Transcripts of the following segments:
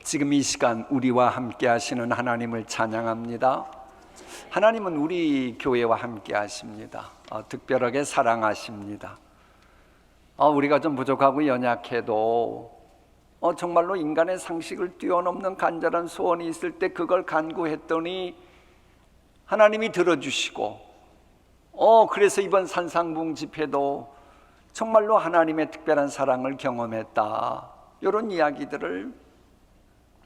지금 이 시간 우리와 함께 하시는 하나님을 찬양합니다. 하나님은 우리 교회와 함께 하십니다. 특별하게 사랑하십니다. 우리가 좀 부족하고 연약해도 정말로 인간의 상식을 뛰어넘는 간절한 소원이 있을 때 그걸 간구했더니 하나님이 들어주시고 그래서 이번 산상봉 집회도 정말로 하나님의 특별한 사랑을 경험했다, 이런 이야기들을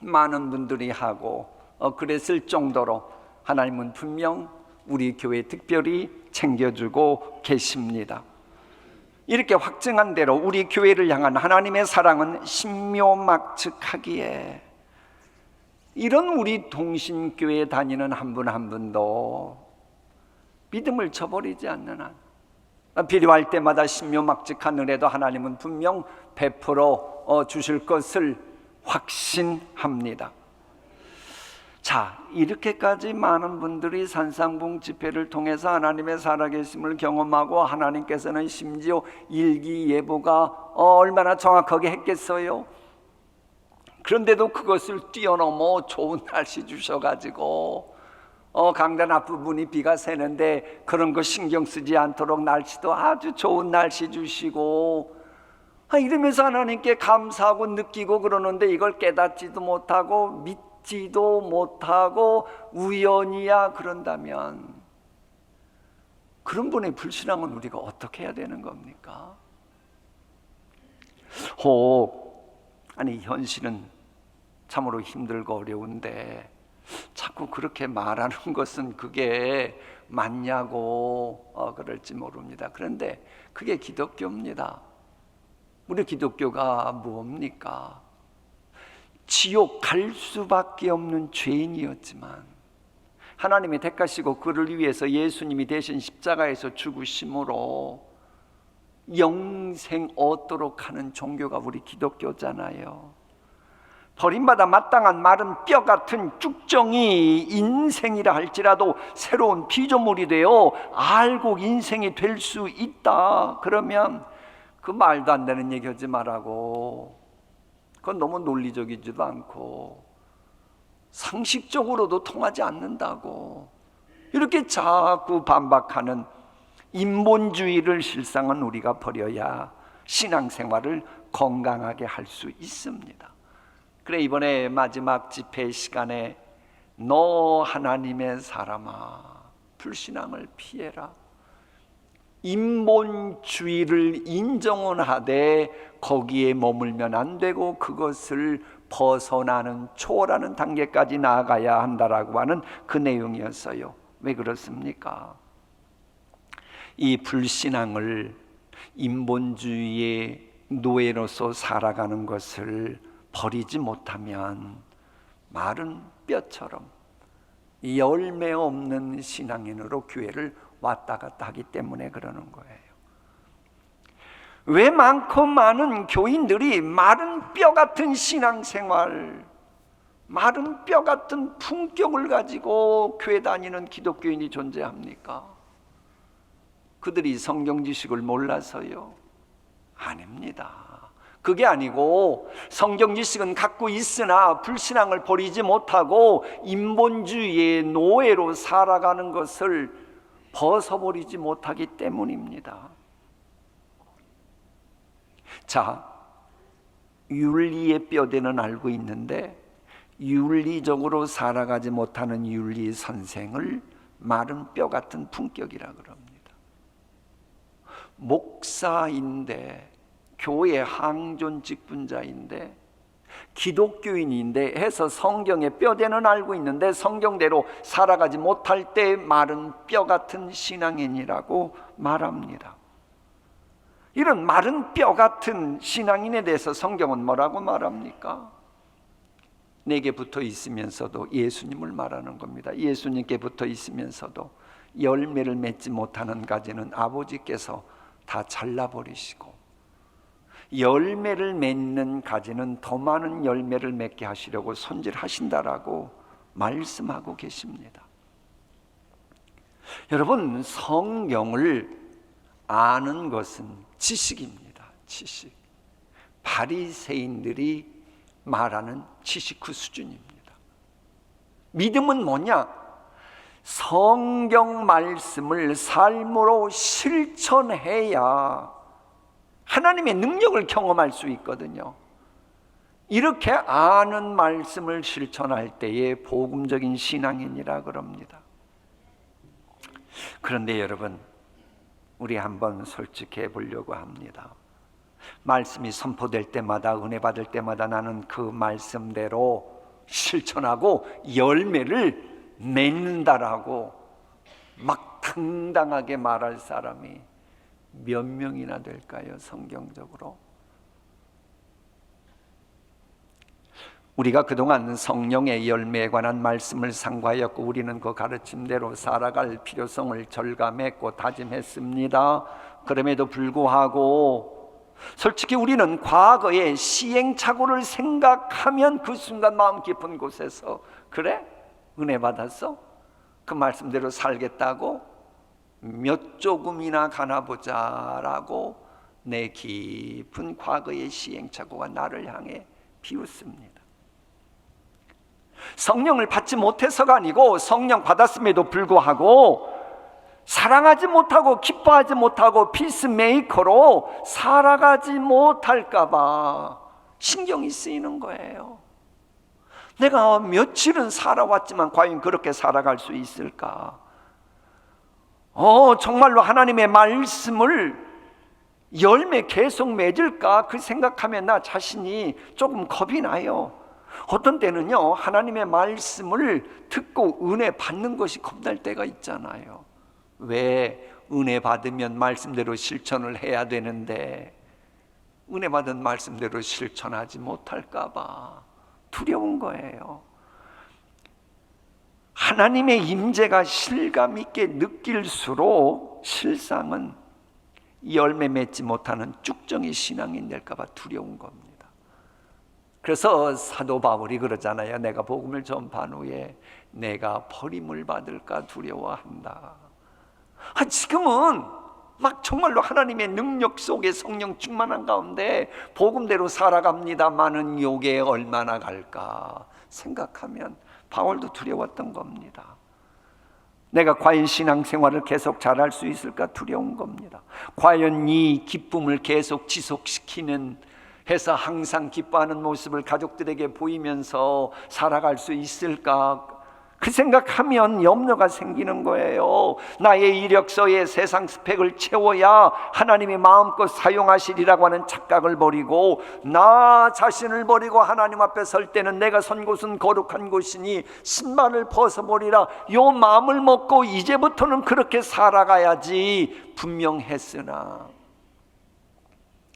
많은 분들이 하고 그랬을 정도로 하나님은 분명 우리 교회 특별히 챙겨주고 계십니다. 이렇게 확증한 대로 우리 교회를 향한 하나님의 사랑은 신묘막측하기에 이런 우리 동신교회 다니는 한 분 한 분도 믿음을 저버리지 않는 한, 필요할 때마다 신묘막측한 은혜도 하나님은 분명 베풀어 주실 것을 확신합니다. 자, 이렇게까지 많은 분들이 산상봉 집회를 통해서 하나님의 살아계심을 경험하고 하나님께서는 심지어 일기예보가 얼마나 정확하게 했겠어요? 그런데도 그것을 뛰어넘어 좋은 날씨 주셔가지고 강단 앞부분이 비가 새는데 그런 거 신경 쓰지 않도록 날씨도 아주 좋은 날씨 주시고 이러면서 하나님께 감사하고 느끼고 그러는데 이걸 깨닫지도 못하고 믿지도 못하고 우연이야 그런다면 그런 분의 불신앙은 우리가 어떻게 해야 되는 겁니까? 현실은 참으로 힘들고 어려운데 자꾸 그렇게 말하는 것은 그게 맞냐고 그럴지 모릅니다. 그런데 그게 기독교입니다. 우리 기독교가 뭡니까? 지옥 갈 수밖에 없는 죄인이었지만 하나님이 택하시고 그를 위해서 예수님이 대신 십자가에서 죽으심으로 영생 얻도록 하는 종교가 우리 기독교잖아요. 버림받아 마땅한 마른 뼈 같은 쭉정이 인생이라 할지라도 새로운 피조물이 되어 알고 인생이 될 수 있다. 그러면 그 말도 안 되는 얘기 하지 말라고, 그건 너무 논리적이지도 않고 상식적으로도 통하지 않는다고 이렇게 자꾸 반박하는 인본주의를 실상은 우리가 버려야 신앙생활을 건강하게 할 수 있습니다. 그래, 이번에 마지막 집회 시간에 너 하나님의 사람아 불신앙을 피해라, 인본주의를 인정은 하되 거기에 머물면 안 되고 그것을 벗어나는 초월하는 단계까지 나아가야 한다라고 하는 그 내용이었어요. 왜 그렇습니까? 이 불신앙을 인본주의의 노예로서 살아가는 것을 버리지 못하면 마른 뼈처럼 열매 없는 신앙인으로 교회를 왔다 갔다 하기 때문에 그러는 거예요. 왜 많고 많은 교인들이 마른 뼈 같은 신앙생활, 마른 뼈 같은 품격을 가지고 교회 다니는 기독교인이 존재합니까? 그들이 성경 지식을 몰라서요? 아닙니다. 그게 아니고 성경 지식은 갖고 있으나 불신앙을 버리지 못하고 인본주의의 노예로 살아가는 것을 벗어버리지 못하기 때문입니다. 자, 윤리의 뼈대는 알고 있는데 윤리적으로 살아가지 못하는 윤리 선생을 마른 뼈 같은 품격이라 그럽니다. 목사인데, 교회 항존 직분자인데, 기독교인인데 해서 성경의 뼈대는 알고 있는데 성경대로 살아가지 못할 때 마른 뼈 같은 신앙인이라고 말합니다. 이런 마른 뼈 같은 신앙인에 대해서 성경은 뭐라고 말합니까? 내게 붙어 있으면서도 예수님을 말하는 겁니다. 예수님께 붙어 있으면서도 열매를 맺지 못하는 가지는 아버지께서 다 잘라버리시고 열매를 맺는 가지는 더 많은 열매를 맺게 하시려고 손질하신다라고 말씀하고 계십니다. 여러분, 성경을 아는 것은 지식입니다. 지식. 바리새인들이 말하는 지식 그 수준입니다. 믿음은 뭐냐? 성경 말씀을 삶으로 실천해야 하나님의 능력을 경험할 수 있거든요. 이렇게 아는 말씀을 실천할 때에 복음적인 신앙인이라 그럽니다. 그런데 여러분, 우리 한번 솔직해 보려고 합니다. 말씀이 선포될 때마다, 은혜 받을 때마다 나는 그 말씀대로 실천하고 열매를 맺는다라고 막 당당하게 말할 사람이 몇 명이나 될까요? 성경적으로. 우리가 그동안 성령의 열매에 관한 말씀을 상고하였고 우리는 그 가르침대로 살아갈 필요성을 절감했고 다짐했습니다. 그럼에도 불구하고 솔직히 우리는 과거의 시행착오를 생각하면 그 순간 마음 깊은 곳에서 그래? 은혜 받았어? 그 말씀대로 살겠다고? 몇 조금이나 가나 보자라고 내 깊은 과거의 시행착오가 나를 향해 비웃습니다. 성령을 받지 못해서가 아니고 성령 받았음에도 불구하고 사랑하지 못하고 기뻐하지 못하고 피스메이커로 살아가지 못할까 봐 신경이 쓰이는 거예요. 내가 며칠은 살아왔지만 과연 그렇게 살아갈 수 있을까? 정말로 하나님의 말씀을 열매 계속 맺을까? 그 생각하면 나 자신이 조금 겁이 나요. 어떤 때는요, 하나님의 말씀을 듣고 은혜 받는 것이 겁날 때가 있잖아요. 왜? 은혜 받으면 말씀대로 실천을 해야 되는데 은혜 받은 말씀대로 실천하지 못할까 봐 두려운 거예요. 하나님의 임재가 실감 있게 느낄수록 실상은 열매 맺지 못하는 쭉정이 신앙인 될까 봐 두려운 겁니다. 그래서 사도 바울이 그러잖아요. 내가 복음을 전파한 후에 내가 버림을 받을까 두려워한다. 지금은 막 정말로 하나님의 능력 속에 성령 충만한 가운데 복음대로 살아갑니다마는 요게 얼마나 갈까 생각하면 바울도 두려웠던 겁니다. 내가 과연 신앙생활을 계속 잘할 수 있을까 두려운 겁니다. 과연 이 기쁨을 계속 지속시키는 해서 항상 기뻐하는 모습을 가족들에게 보이면서 살아갈 수 있을까? 그 생각하면 염려가 생기는 거예요. 나의 이력서에 세상 스펙을 채워야 하나님이 마음껏 사용하시리라고 하는 착각을 버리고 나 자신을 버리고 하나님 앞에 설 때는 내가 선 곳은 거룩한 곳이니 신발을 벗어버리라, 요 마음을 먹고 이제부터는 그렇게 살아가야지 분명했으나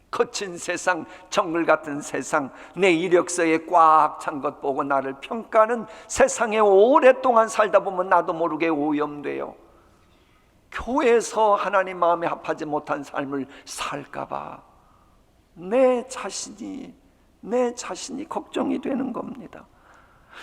거친 세상, 정글 같은 세상, 내 이력서에 꽉 찬 것 보고 나를 평가하는 세상에 오랫동안 살다 보면 나도 모르게 오염돼요. 교회에서 하나님 마음에 합하지 못한 삶을 살까 봐 내 자신이 걱정이 되는 겁니다.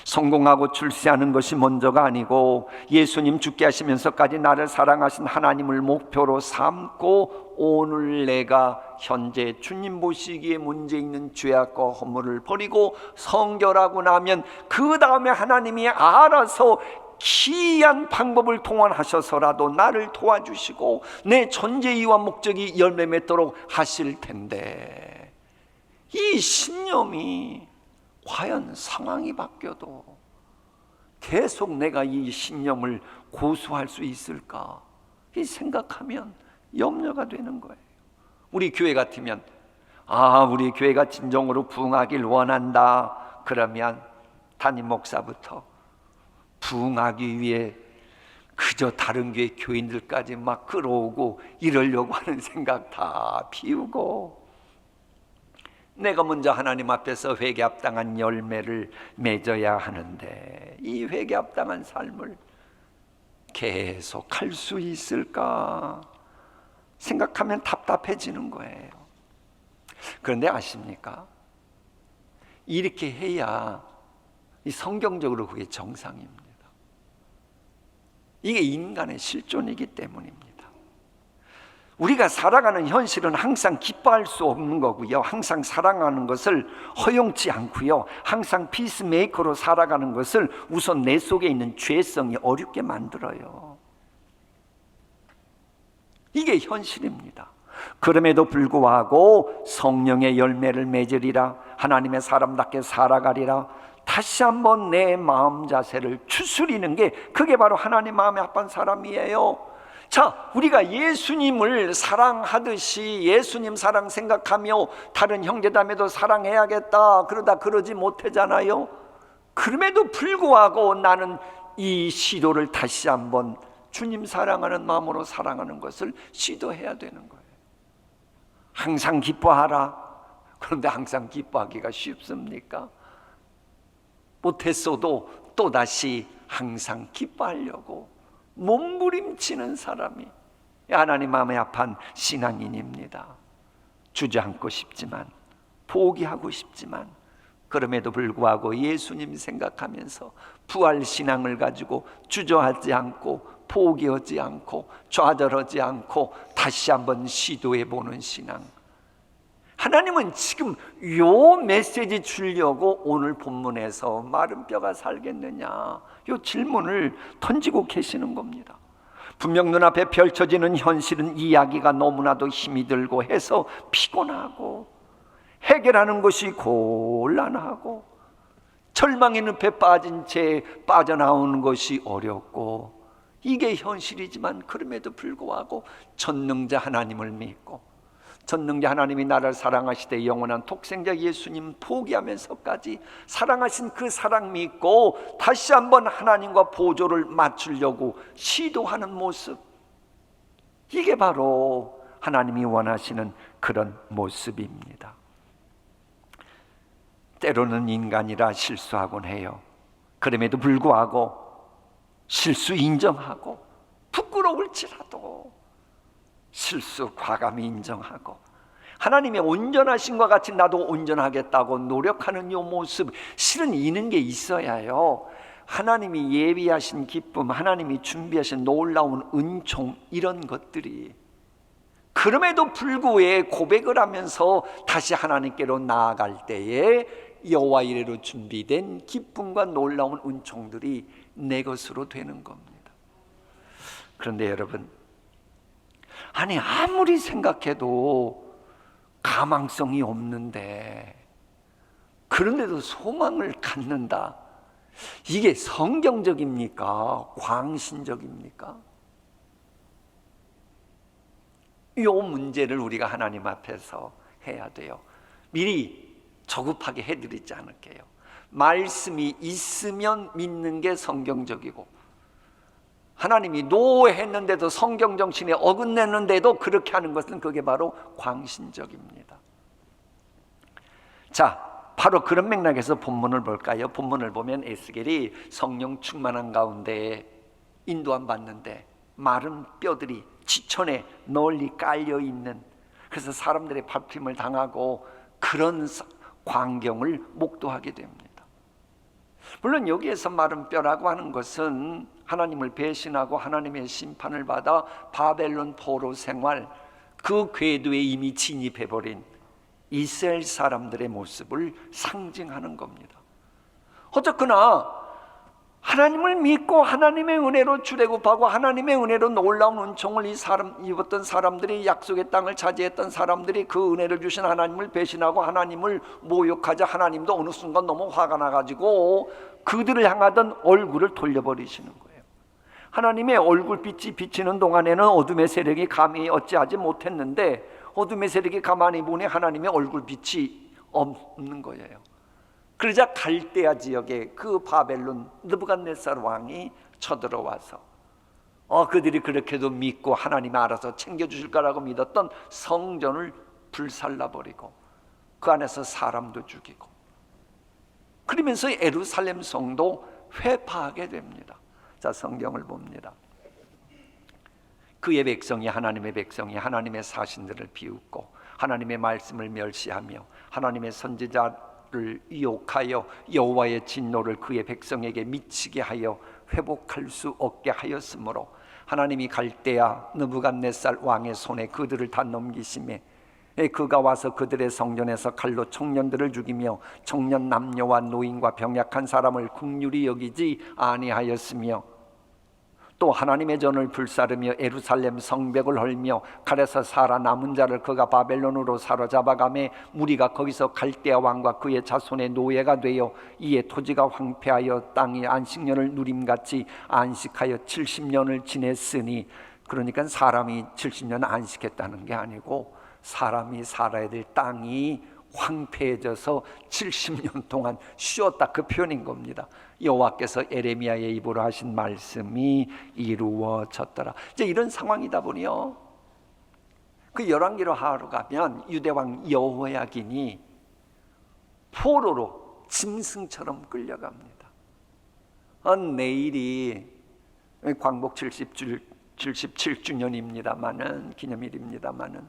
성공하고 출세하는 것이 먼저가 아니고 예수님 죽게 하시면서까지 나를 사랑하신 하나님을 목표로 삼고 오늘 내가 현재 주님 보시기에 문제 있는 죄악과 허물을 버리고 성결하고 나면 그 다음에 하나님이 알아서 기이한 방법을 동원하셔서라도 나를 도와주시고 내 존재 이유와 목적이 열매 맺도록 하실 텐데, 이 신념이 과연 상황이 바뀌어도 계속 내가 이 신념을 고수할 수 있을까? 이 생각하면 염려가 되는 거예요. 우리 교회 같으면 우리 교회가 진정으로 부흥하길 원한다. 그러면 담임 목사부터 부흥하기 위해 그저 다른 교회 교인들까지 막 끌어오고 이러려고 하는 생각 다 비우고 내가 먼저 하나님 앞에서 회개합당한 열매를 맺어야 하는데 이 회개합당한 삶을 계속 할 수 있을까 생각하면 답답해지는 거예요. 그런데 아십니까? 이렇게 해야 이 성경적으로 그게 정상입니다. 이게 인간의 실존이기 때문입니다. 우리가 살아가는 현실은 항상 기뻐할 수 없는 거고요. 항상 사랑하는 것을 허용치 않고요. 항상 피스메이커로 살아가는 것을 우선 내 속에 있는 죄성이 어렵게 만들어요. 이게 현실입니다. 그럼에도 불구하고 성령의 열매를 맺으리라, 하나님의 사람답게 살아가리라, 다시 한번 내 마음 자세를 추스리는 게, 그게 바로 하나님 마음에 합한 사람이에요. 자, 우리가 예수님을 사랑하듯이 예수님 사랑 생각하며 다른 형제자매도 사랑해야겠다 그러다 그러지 못하잖아요. 그럼에도 불구하고 나는 이 시도를 다시 한번 주님 사랑하는 마음으로 사랑하는 것을 시도해야 되는 거예요. 항상 기뻐하라. 그런데 항상 기뻐하기가 쉽습니까? 못했어도 또다시 항상 기뻐하려고 몸부림치는 사람이 하나님 마음에 합한 신앙인입니다. 주저앉고 싶지만, 포기하고 싶지만, 그럼에도 불구하고 예수님 생각하면서 부활 신앙을 가지고 주저하지 않고, 포기하지 않고, 좌절하지 않고 다시 한번 시도해 보는 신앙. 하나님은 지금 요 메시지 주려고 오늘 본문에서 마른 뼈가 살겠느냐, 요 질문을 던지고 계시는 겁니다. 분명 눈앞에 펼쳐지는 현실은 이야기가 너무나도 힘이 들고 해서 피곤하고, 해결하는 것이 곤란하고, 절망의 늪에 빠진 채 빠져나오는 것이 어렵고, 이게 현실이지만 그럼에도 불구하고 전능자 하나님을 믿고, 전능자 하나님이 나를 사랑하시되 영원한 독생자 예수님 포기하면서까지 사랑하신 그 사랑 믿고 다시 한번 하나님과 보조를 맞추려고 시도하는 모습, 이게 바로 하나님이 원하시는 그런 모습입니다. 때로는 인간이라 실수하곤 해요. 그럼에도 불구하고 실수 인정하고, 부끄러울지라도 실수 과감히 인정하고, 하나님의 온전하신과 같이 나도 온전하겠다고 노력하는 이 모습, 실은 이런 게 있어야요, 하나님이 예비하신 기쁨, 하나님이 준비하신 놀라운 은총, 이런 것들이 그럼에도 불구하고 고백을 하면서 다시 하나님께로 나아갈 때에 여호와 이레로 준비된 기쁨과 놀라운 은총들이 내 것으로 되는 겁니다. 그런데 여러분, 아니 아무리 생각해도 가망성이 없는데, 그런데도 소망을 갖는다, 이게 성경적입니까? 광신적입니까? 이 문제를 우리가 하나님 앞에서 해야 돼요. 미리 조급하게 해드리지 않을게요. 말씀이 있으면 믿는 게 성경적이고, 하나님이 노했는데도, 성경 정신에 어긋내는데도 그렇게 하는 것은 그게 바로 광신적입니다. 자, 바로 그런 맥락에서 본문을 볼까요? 본문을 보면 에스겔이 성령 충만한 가운데 인도함 받는데 마른 뼈들이 지천에 널리 깔려 있는, 그래서 사람들의 밟힘을 당하고 그런 광경을 목도하게 됩니다. 물론 여기에서 마른 뼈라고 하는 것은 하나님을 배신하고 하나님의 심판을 받아 바벨론 포로 생활, 그 궤도에 이미 진입해버린 이스라엘 사람들의 모습을 상징하는 겁니다. 어쨌거나 하나님을 믿고 하나님의 은혜로 출애굽하고 하나님의 은혜로 놀라운 은총을 입었던 사람들이, 약속의 땅을 차지했던 사람들이 그 은혜를 주신 하나님을 배신하고 하나님을 모욕하자 하나님도 어느 순간 너무 화가 나가지고 그들을 향하던 얼굴을 돌려버리시는 거예요. 하나님의 얼굴빛이 비치는 동안에는 어둠의 세력이 감히 어찌하지 못했는데, 어둠의 세력이 가만히 보니 하나님의 얼굴빛이 없는 거예요. 그러자 갈대아 지역에 그 바벨론 느부갓네살 왕이 쳐들어와서 그들이 그렇게도 믿고 하나님이 알아서 챙겨주실 거라고 믿었던 성전을 불살라버리고 그 안에서 사람도 죽이고, 그러면서 예루살렘 성도 회파하게 됩니다. 자, 성경을 봅니다. 그의 백성이, 하나님의 백성이 하나님의 사신들을 비웃고 하나님의 말씀을 멸시하며 하나님의 선지자를 유혹하여 여호와의 진노를 그의 백성에게 미치게 하여 회복할 수 없게 하였으므로 하나님이 갈대아 느부갓네살 왕의 손에 그들을 다 넘기심에 그가 와서 그들의 성전에서 칼로 청년들을 죽이며 청년 남녀와 노인과 병약한 사람을 긍휼히 여기지 아니하였으며 또 하나님의 전을 불사르며 예루살렘 성벽을 헐며 칼에서 살아남은 자를 그가 바벨론으로 사로잡아가매 무리가 거기서 갈대아 왕과 그의 자손의 노예가 되어 이에 토지가 황폐하여 땅이 안식년을 누림같이 안식하여 70년을 지냈으니, 그러니까 사람이 70년 안식했다는 게 아니고 사람이 살아야 될 땅이 황폐해져서 70년 동안 쉬었다, 그 표현인 겁니다. 여호와께서 에레미야의 입으로 하신 말씀이 이루어졌더라. 이제 이런 상황이다 보니요, 그 열왕기로 하루 가면 유대왕 여호야긴이 포로로 짐승처럼 끌려갑니다. 내일이 광복 77주년입니다마는, 기념일입니다마는,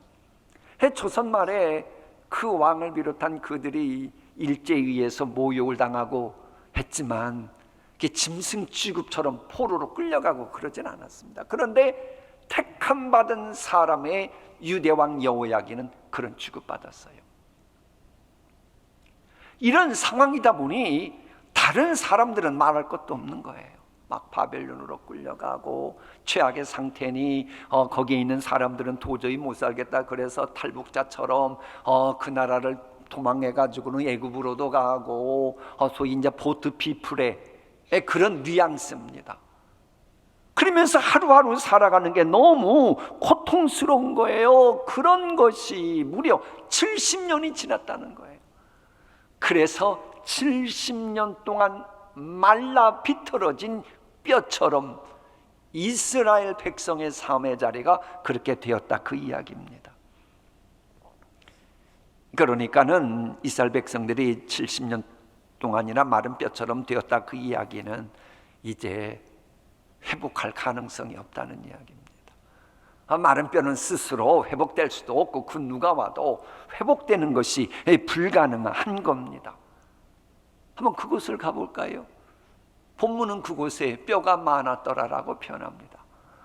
조선 말에 그 왕을 비롯한 그들이 일제에 의해서 모욕을 당하고 했지만 짐승 취급처럼 포로로 끌려가고 그러진 않았습니다. 그런데 택함 받은 사람의 유대왕 여호야긴은 그런 취급받았어요. 이런 상황이다 보니 다른 사람들은 말할 것도 없는 거예요. 막 바벨론으로 끌려가고 최악의 상태니 거기에 있는 사람들은 도저히 못 살겠다, 그래서 탈북자처럼 그 나라를 도망해가지고는 애굽으로도 가고 소위 이제 보트 피플의 그런 뉘앙스입니다. 그러면서 하루하루 살아가는 게 너무 고통스러운 거예요. 그런 것이 무려 70년이 지났다는 거예요. 그래서 70년 동안 말라 비틀어진 뼈처럼 이스라엘 백성의 삶의 자리가 그렇게 되었다, 그 이야기입니다. 그러니까는 이스라엘 백성들이 70년 동안이나 마른 뼈처럼 되었다, 그 이야기는 이제 회복할 가능성이 없다는 이야기입니다. 마른 뼈는 스스로 회복될 수도 없고 그 누가 와도 회복되는 것이 불가능한 겁니다. 한번 그곳을 가볼까요? 본문은 그곳에 뼈가 많았더라라고 표현합니다.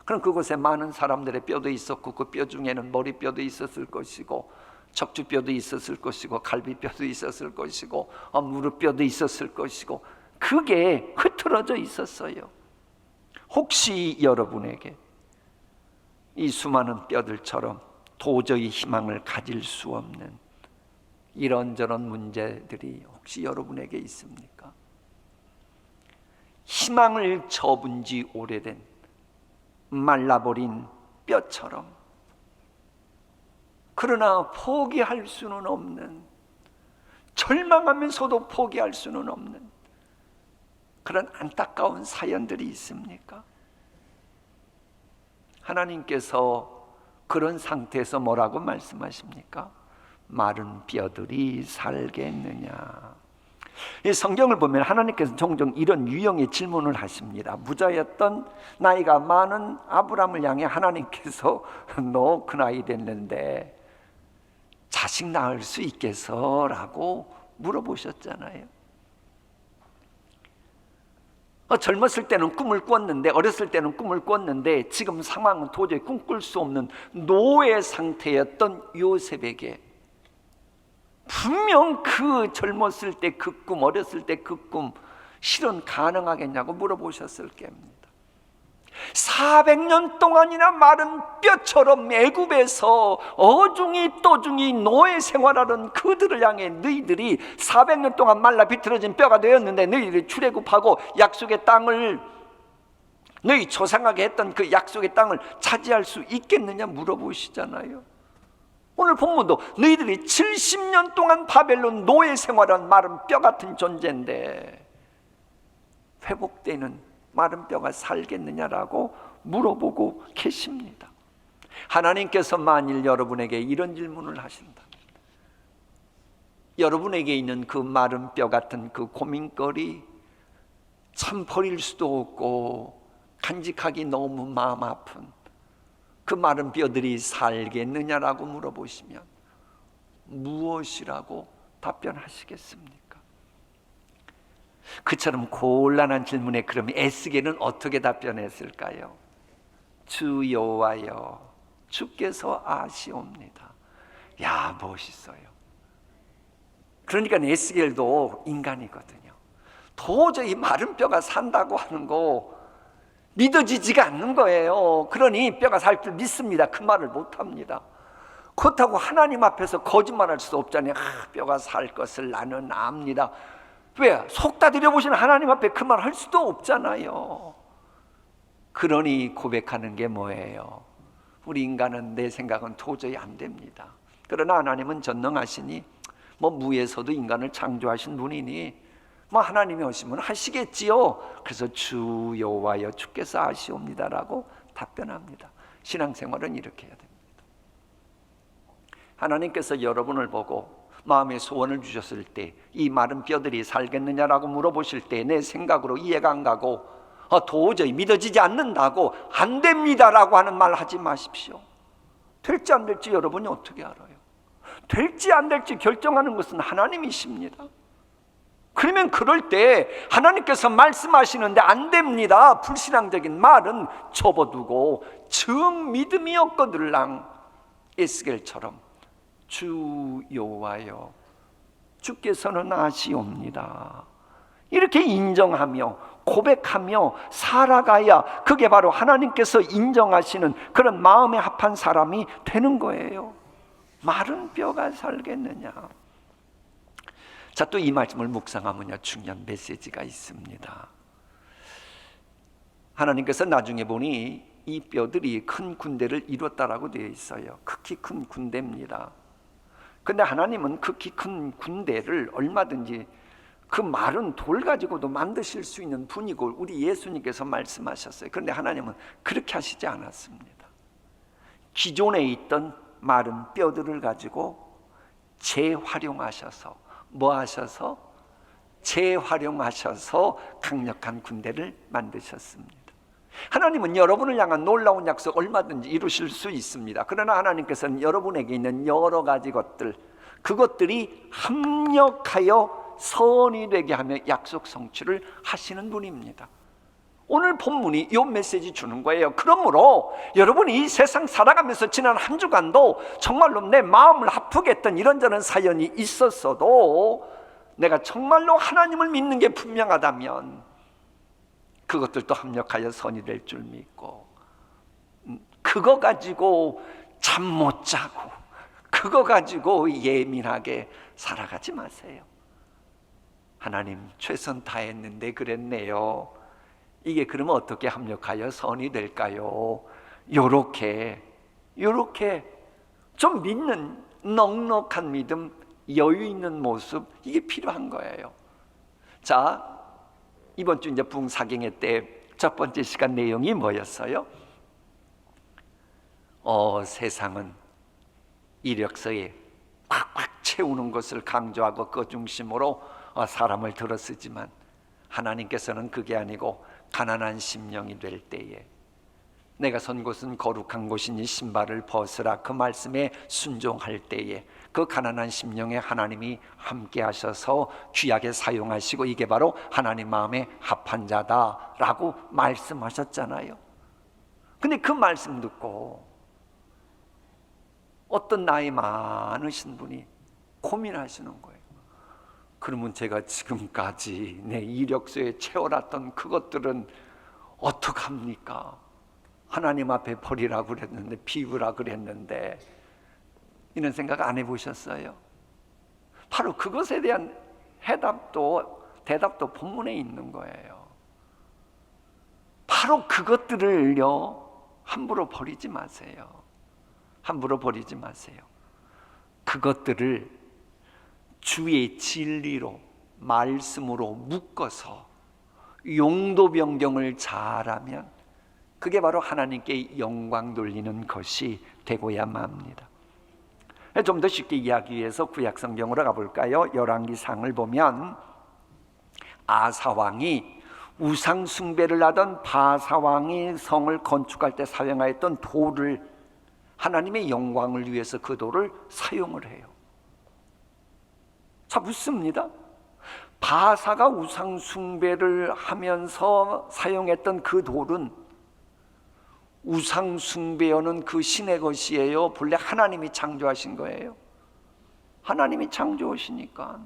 그럼 그곳에 많은 사람들의 뼈도 있었고 그 뼈 중에는 머리뼈도 있었을 것이고 척추뼈도 있었을 것이고 갈비뼈도 있었을 것이고 무릎뼈도 있었을 것이고, 그게 흐트러져 있었어요. 혹시 여러분에게 이 수많은 뼈들처럼 도저히 희망을 가질 수 없는 이런저런 문제들이 혹시 여러분에게 있습니까? 희망을 접은 지 오래된 말라버린 뼈처럼, 그러나 포기할 수는 없는, 절망하면서도 포기할 수는 없는 그런 안타까운 사연들이 있습니까? 하나님께서 그런 상태에서 뭐라고 말씀하십니까? 마른 뼈들이 살겠느냐. 이 성경을 보면 하나님께서 종종 이런 유형의 질문을 하십니다. 부자였던 나이가 많은 아브라함을 향해 하나님께서 너 그 나이 됐는데 자식 낳을 수 있겠어? 라고 물어보셨잖아요. 젊었을 때는 꿈을 꿨는데, 어렸을 때는 꿈을 꿨는데 지금 상황은 도저히 꿈꿀 수 없는 노예 상태였던 요셉에게 분명 그 젊었을 때 그 꿈, 어렸을 때 그 꿈 실현 가능하겠냐고 물어보셨을 겁니다. 400년 동안이나 마른 뼈처럼 애굽에서 어중이 떠중이 노예 생활하는 그들을 향해 너희들이 400년 동안 말라 비틀어진 뼈가 되었는데 너희들이 출애굽하고 약속의 땅을, 너희 조상하게 했던 그 약속의 땅을 차지할 수 있겠느냐 물어보시잖아요. 오늘 본문도 너희들이 70년 동안 바벨론 노예 생활한 마른 뼈 같은 존재인데 회복되는 마른 뼈가 살겠느냐라고 물어보고 계십니다. 하나님께서 만일 여러분에게 이런 질문을 하신다, 여러분에게 있는 그 마른 뼈 같은 그 고민거리, 참 버릴 수도 없고 간직하기 너무 마음 아픈 그 마른 뼈들이 살겠느냐라고 물어보시면 무엇이라고 답변하시겠습니까? 그처럼 곤란한 질문에 그럼 에스겔은 어떻게 답변했을까요? 주 여호와여 주께서 아시옵니다. 야, 멋있어요. 그러니까 에스겔도 인간이거든요. 도저히 마른 뼈가 산다고 하는 거 믿어지지가 않는 거예요. 그러니 뼈가 살 줄 믿습니다. 그 말을 못합니다. 그렇다고 하나님 앞에서 거짓말할 수 없잖아요. 뼈가 살 것을 나는 압니다. 왜? 속다 들여보시는 하나님 앞에 그 말 할 수도 없잖아요. 그러니 고백하는 게 뭐예요? 우리 인간은, 내 생각은 도저히 안 됩니다. 그러나 하나님은 전능하시니 무에서도 인간을 창조하신 분이니 하나님이 오시면 하시겠지요. 그래서 주 여호와여 주께서 아시옵니다라고 답변합니다. 신앙생활은 이렇게 해야 됩니다. 하나님께서 여러분을 보고 마음의 소원을 주셨을 때 이 마른 뼈들이 살겠느냐라고 물어보실 때 내 생각으로 이해가 안 가고 도저히 믿어지지 않는다고 안 됩니다라고 하는 말 하지 마십시오. 될지 안 될지 여러분이 어떻게 알아요? 될지 안 될지 결정하는 것은 하나님이십니다. 그러면 그럴 때 하나님께서 말씀하시는데 안 됩니다, 불신앙적인 말은 접어두고 정 믿음이 없거들랑 에스겔처럼 주 여호와여 주께서는 아시옵니다 이렇게 인정하며 고백하며 살아가야 그게 바로 하나님께서 인정하시는 그런 마음에 합한 사람이 되는 거예요. 마른 뼈가 살겠느냐. 자, 또 이 말씀을 묵상하면요 중요한 메시지가 있습니다. 하나님께서 나중에 보니 이 뼈들이 큰 군대를 이뤘다라고 되어 있어요. 극히 큰 군대입니다. 근데 하나님은 극히 큰 군대를 얼마든지 그 마른 돌 가지고도 만드실 수 있는 분이고 우리 예수님께서 말씀하셨어요. 그런데 하나님은 그렇게 하시지 않았습니다. 기존에 있던 마른 뼈들을 가지고 재활용하셔서 재활용하셔서 강력한 군대를 만드셨습니다. 하나님은 여러분을 향한 놀라운 약속 얼마든지 이루실 수 있습니다. 그러나 하나님께서는 여러분에게 있는 여러 가지 것들, 그것들이 합력하여 선이 되게 하며 약속 성취를 하시는 분입니다. 오늘 본문이 이 메시지 주는 거예요. 그러므로 여러분이 이 세상 살아가면서 지난 한 주간도 정말로 내 마음을 아프게 했던 이런저런 사연이 있었어도 내가 정말로 하나님을 믿는 게 분명하다면 그것들도 합력하여 선이 될 줄 믿고, 그거 가지고 잠 못 자고 그거 가지고 예민하게 살아가지 마세요. 하나님 최선 다했는데 그랬네요. 이게 그러면 어떻게 합력하여 선이 될까요? 요렇게 좀 믿는 넉넉한 믿음, 여유 있는 모습, 이게 필요한 거예요. 자, 이번 주 이제 부흥사경회 때 첫 번째 시간 내용이 뭐였어요? 세상은 이력서에 꽉꽉 채우는 것을 강조하고 그 중심으로 사람을 들어쓰지만 하나님께서는 그게 아니고 가난한 심령이 될 때에 내가 선 곳은 거룩한 곳이니 신발을 벗으라, 그 말씀에 순종할 때에 그 가난한 심령에 하나님이 함께 하셔서 귀하게 사용하시고 이게 바로 하나님 마음에 합한 자다라고 말씀하셨잖아요. 근데 그 말씀 듣고 어떤 나이 많으신 분이 고민하시는 거예요. 그러면 제가 지금까지 내 이력서에 채워놨던 그것들은 어떡합니까? 하나님 앞에 버리라고 그랬는데, 비우라고 그랬는데, 이런 생각 안 해보셨어요? 바로 그것에 대한 대답도 본문에 있는 거예요. 바로 그것들을요 함부로 버리지 마세요. 함부로 버리지 마세요. 그것들을 주의 진리로, 말씀으로 묶어서 용도 변경을 잘하면 그게 바로 하나님께 영광 돌리는 것이 되고야만 합니다. 좀 더 쉽게 이해하기 위해서 구약 성경으로 가볼까요? 열왕기상을 보면 아사왕이 우상 숭배를 하던 바사왕이 성을 건축할 때 사용하였던 돌을, 하나님의 영광을 위해서 그 돌을 사용을 해요. 자, 묻습니다. 바사가 우상 숭배를 하면서 사용했던 그 돌은 우상 숭배하는 그 신의 것이에요? 본래 하나님이 창조하신 거예요? 하나님이 창조하시니까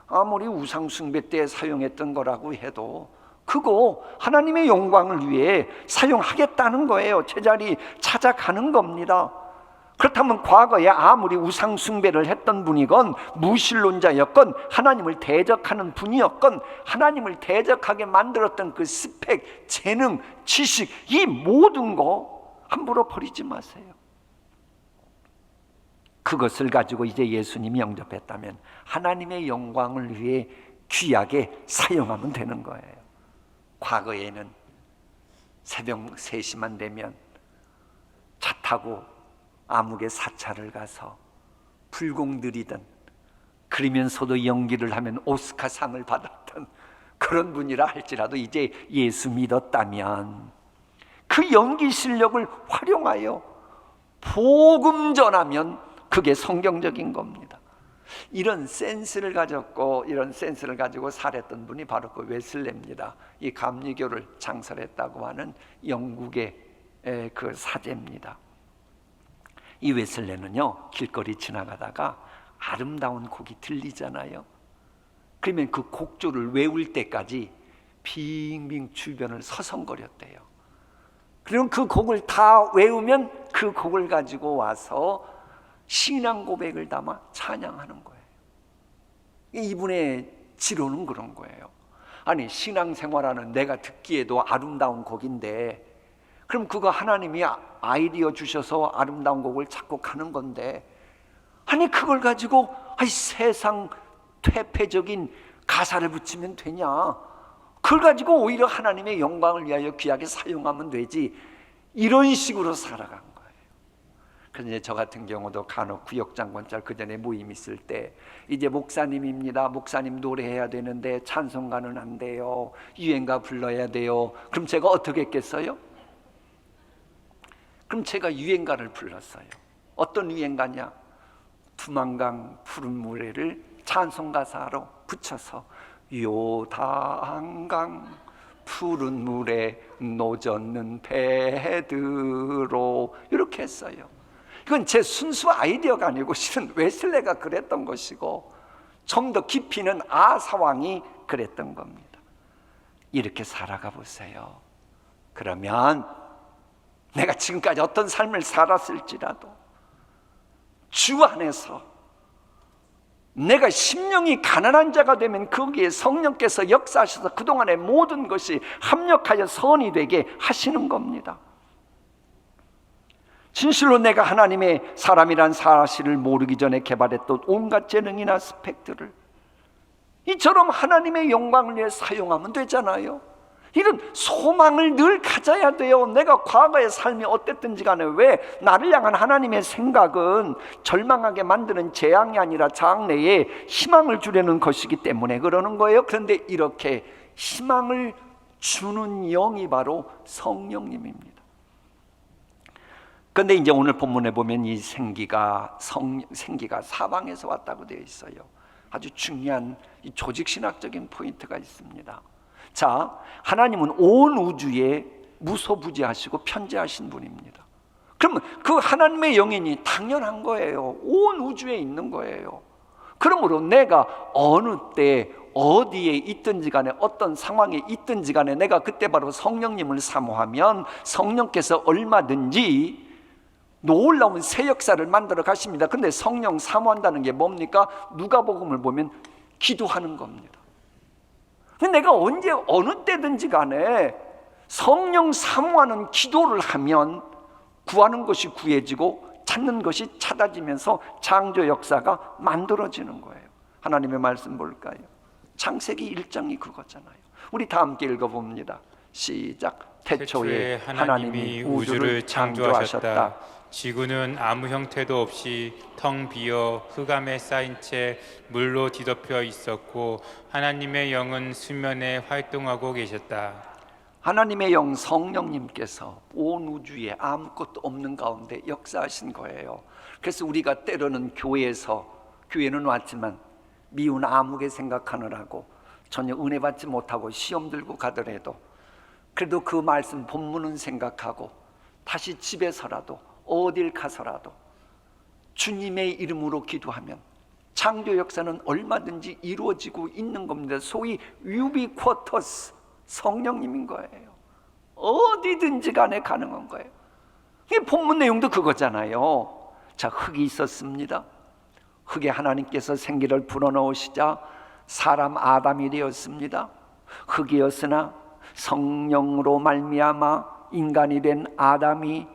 아무리 우상 숭배 때 사용했던 거라고 해도 그거 하나님의 영광을 위해 사용하겠다는 거예요. 제자리 찾아가는 겁니다. 그렇다면 과거에 아무리 우상 숭배를 했던 분이건 무신론자였건 하나님을 대적하는 분이었건 하나님을 대적하게 만들었던 그 스펙, 재능, 지식, 이 모든 거 함부로 버리지 마세요. 그것을 가지고 이제 예수님이 영접했다면 하나님의 영광을 위해 귀하게 사용하면 되는 거예요. 과거에는 새벽 3시만 되면 차 타고 암흑의 사찰을 가서 불공 들이던, 그러면서도 연기를 하면 오스카상을 받았던 그런 분이라 할지라도 이제 예수 믿었다면 그 연기 실력을 활용하여 복음 전하면 그게 성경적인 겁니다. 이런 센스를 가졌고 이런 센스를 가지고 살았던 분이 바로 그 웨슬레입니다. 이 감리교를 창설했다고 하는 영국의 그 사제입니다. 이 웨슬레는요, 길거리 지나가다가 아름다운 곡이 들리잖아요. 그러면 그 곡조를 외울 때까지 빙빙 주변을 서성거렸대요. 그럼 그 곡을 다 외우면 그 곡을 가지고 와서 신앙 고백을 담아 찬양하는 거예요. 이분의 지론은 그런 거예요. 아니, 신앙생활하는 내가 듣기에도 아름다운 곡인데 그럼 그거 하나님이 아이디어 주셔서 아름다운 곡을 작곡하는 건데, 아니 그걸 가지고 세상 퇴폐적인 가사를 붙이면 되냐? 그걸 가지고 오히려 하나님의 영광을 위하여 귀하게 사용하면 되지. 이런 식으로 살아간 거예요. 그런데 저 같은 경우도 간혹 구역장관짤 그 전에 모임 있을 때 이제 목사님입니다. 목사님 노래해야 되는데 찬송가는 안 돼요. 유행가 불러야 돼요. 그럼 제가 어떻게 했겠어요? 그럼 제가 유행가를 불렀어요. 어떤 유행가냐? 두만강 푸른 물에를 찬송가사로 붙여서 요단강 푸른 물에 노젓는 배들로 이렇게 했어요. 이건 제 순수 아이디어가 아니고 실은 웨슬레가 그랬던 것이고 좀 더 깊이는 아사왕이 그랬던 겁니다. 이렇게 살아가 보세요. 그러면 내가 지금까지 어떤 삶을 살았을지라도 주 안에서 내가 심령이 가난한 자가 되면 거기에 성령께서 역사하셔서 그동안의 모든 것이 합력하여 선이 되게 하시는 겁니다. 진실로 내가 하나님의 사람이란 사실을 모르기 전에 개발했던 온갖 재능이나 스펙들을 이처럼 하나님의 영광을 위해 사용하면 되잖아요. 이런 소망을 늘 가져야 돼요. 내가 과거의 삶이 어땠든지 간에 왜 나를 향한 하나님의 생각은 절망하게 만드는 재앙이 아니라 장래에 희망을 주려는 것이기 때문에 그러는 거예요. 그런데 이렇게 희망을 주는 영이 바로 성령님입니다. 그런데 이제 오늘 본문에 보면 이 생기가 사방에서 왔다고 되어 있어요. 아주 중요한 이 조직신학적인 포인트가 있습니다. 자, 하나님은 온 우주에 무소부지하시고 편재하신 분입니다. 그러면 그 하나님의 영이니 당연한 거예요. 온 우주에 있는 거예요. 그러므로 내가 어느 때 어디에 있든지 간에 어떤 상황에 있든지 간에 내가 그때 바로 성령님을 사모하면 성령께서 얼마든지 놀라운 새 역사를 만들어 가십니다. 그런데 성령 사모한다는 게 뭡니까? 누가복음을 보면 기도하는 겁니다. 내가 언제 어느 때든지 간에 성령 사모하는 기도를 하면 구하는 것이 구해지고 찾는 것이 찾아지면서 창조 역사가 만들어지는 거예요. 하나님의 말씀 볼까요? 창세기 1장이 그거잖아요. 우리 다 함께 읽어봅니다. 시작. 태초에 하나님이 우주를 창조하셨다. 지구는 아무 형태도 없이 텅 비어 흑암에 쌓인 채 물로 뒤덮여 있었고 하나님의 영은 수면에 활동하고 계셨다. 하나님의 영 성령님께서 온 우주에 아무것도 없는 가운데 역사하신 거예요. 그래서 우리가 때로는 교회는 왔지만 미운 암흑에 생각하느라고 전혀 은혜 받지 못하고 시험 들고 가더라도 그래도 그 말씀 본문은 생각하고 다시 집에서라도 어딜 가서라도 주님의 이름으로 기도하면 창조 역사는 얼마든지 이루어지고 있는 겁니다. 소위 유비쿼터스, 성령님인 거예요. 어디든지 간에 가능한 거예요. 이 본문 내용도 그거잖아요. 자, 흙이 있었습니다. 흙에 하나님께서 생기를 불어넣으시자 사람 아담이 되었습니다. 흙이었으나 성령으로 말미암아 인간이 된 아담이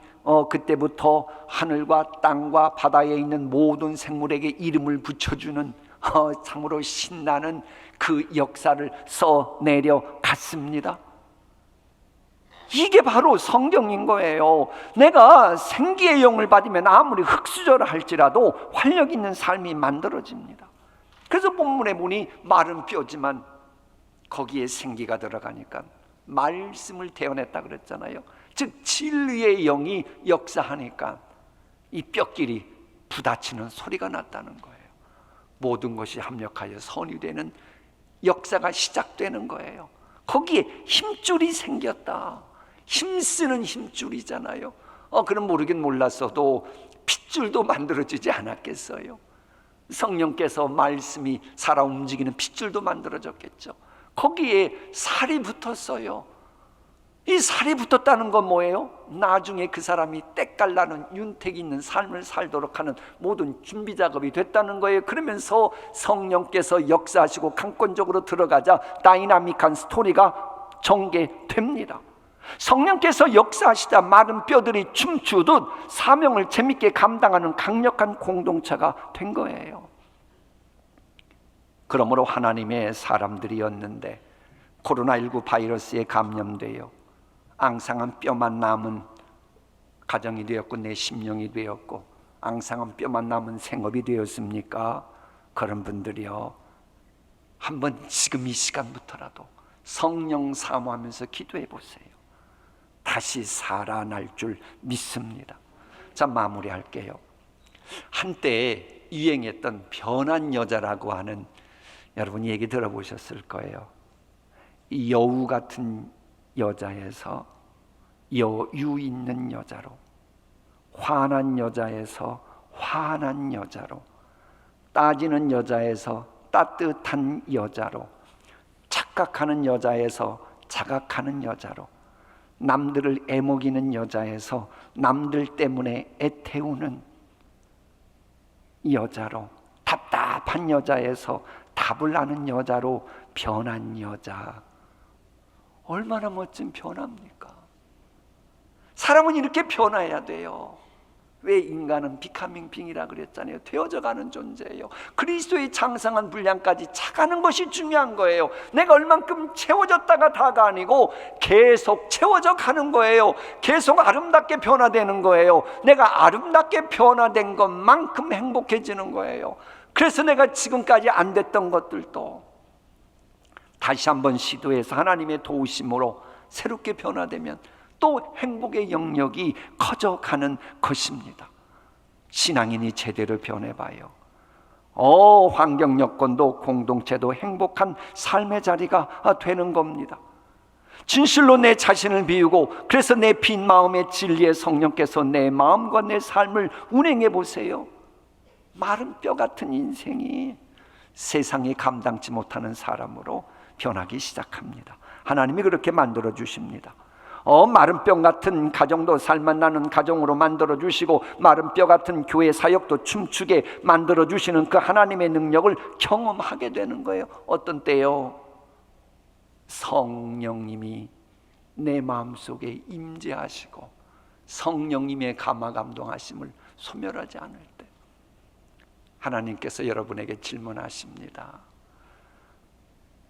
그때부터 하늘과 땅과 바다에 있는 모든 생물에게 이름을 붙여주는 참으로 신나는 그 역사를 써내려갔습니다. 이게 바로 성경인 거예요. 내가 생기의 영을 받으면 아무리 흙수저를 할지라도 활력 있는 삶이 만들어집니다. 그래서 본문에 보니 마른 뼈지만 거기에 생기가 들어가니까 말씀을 태어냈다 그랬잖아요. 즉 진리의 영이 역사하니까 이 뼈끼리 부딪히는 소리가 났다는 거예요. 모든 것이 합력하여 선이 되는 역사가 시작되는 거예요. 거기에 힘줄이 생겼다. 힘쓰는 힘줄이잖아요. 그럼 모르긴 몰랐어도 핏줄도 만들어지지 않았겠어요. 성령께서 말씀이 살아 움직이는 핏줄도 만들어졌겠죠. 거기에 살이 붙었어요. 이 살이 붙었다는 건 뭐예요? 나중에 그 사람이 때깔나는 윤택이 있는 삶을 살도록 하는 모든 준비 작업이 됐다는 거예요. 그러면서 성령께서 역사하시고 강권적으로 들어가자 다이나믹한 스토리가 전개됩니다. 성령께서 역사하시자 마른 뼈들이 춤추듯 사명을 재밌게 감당하는 강력한 공동체가 된 거예요. 그러므로 하나님의 사람들이었는데 코로나19 바이러스에 감염되어 앙상한 뼈만 남은 가정이 되었고 내 심령이 되었고 앙상한 뼈만 남은 생업이 되었습니까? 그런 분들이요, 한번 지금 이 시간부터라도 성령 사모하면서 기도해 보세요. 다시 살아날 줄 믿습니다. 자, 마무리할게요. 한때 유행했던 변한 여자라고 하는, 여러분 얘기 들어보셨을 거예요. 이 여우 같은 여자에서 여유 있는 여자로, 화난 여자에서 화난 여자로, 따지는 여자에서 따뜻한 여자로, 착각하는 여자에서 자각하는 여자로, 남들을 애먹이는 여자에서 남들 때문에 애태우는 여자로, 답답한 여자에서 답을 아는 여자로 변한 여자. 얼마나 멋진 변화입니까? 사람은 이렇게 변화해야 돼요. 왜? 인간은 비카밍 빙이라 그랬잖아요. 되어져가는 존재예요. 그리스도의 장성한 분량까지 차가는 것이 중요한 거예요. 내가 얼만큼 채워졌다가 다가 아니고 계속 채워져 가는 거예요. 계속 아름답게 변화되는 거예요. 내가 아름답게 변화된 것만큼 행복해지는 거예요. 그래서 내가 지금까지 안 됐던 것들도 다시 한번 시도해서 하나님의 도우심으로 새롭게 변화되면 또 행복의 영역이 커져가는 것입니다. 신앙인이 제대로 변해봐요. 환경 여건도 공동체도 행복한 삶의 자리가 되는 겁니다. 진실로 내 자신을 비우고, 그래서 내 빈 마음의 진리의 성령께서 내 마음과 내 삶을 운행해 보세요. 마른 뼈 같은 인생이 세상이 감당치 못하는 사람으로 변하기 시작합니다. 하나님이 그렇게 만들어 주십니다. 마른 뼈 같은 가정도 살맛 나는 가정으로 만들어 주시고, 마른 뼈 같은 교회 사역도 춤추게 만들어 주시는 그 하나님의 능력을 경험하게 되는 거예요. 어떤 때요? 성령님이 내 마음속에 임재하시고 성령님의 감화 감동하심을 소멸하지 않을 때, 하나님께서 여러분에게 질문하십니다.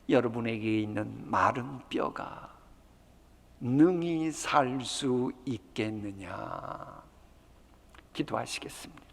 여러분에게 있는 마른 뼈가 능히 살 수 있겠느냐? 기도하시겠습니다.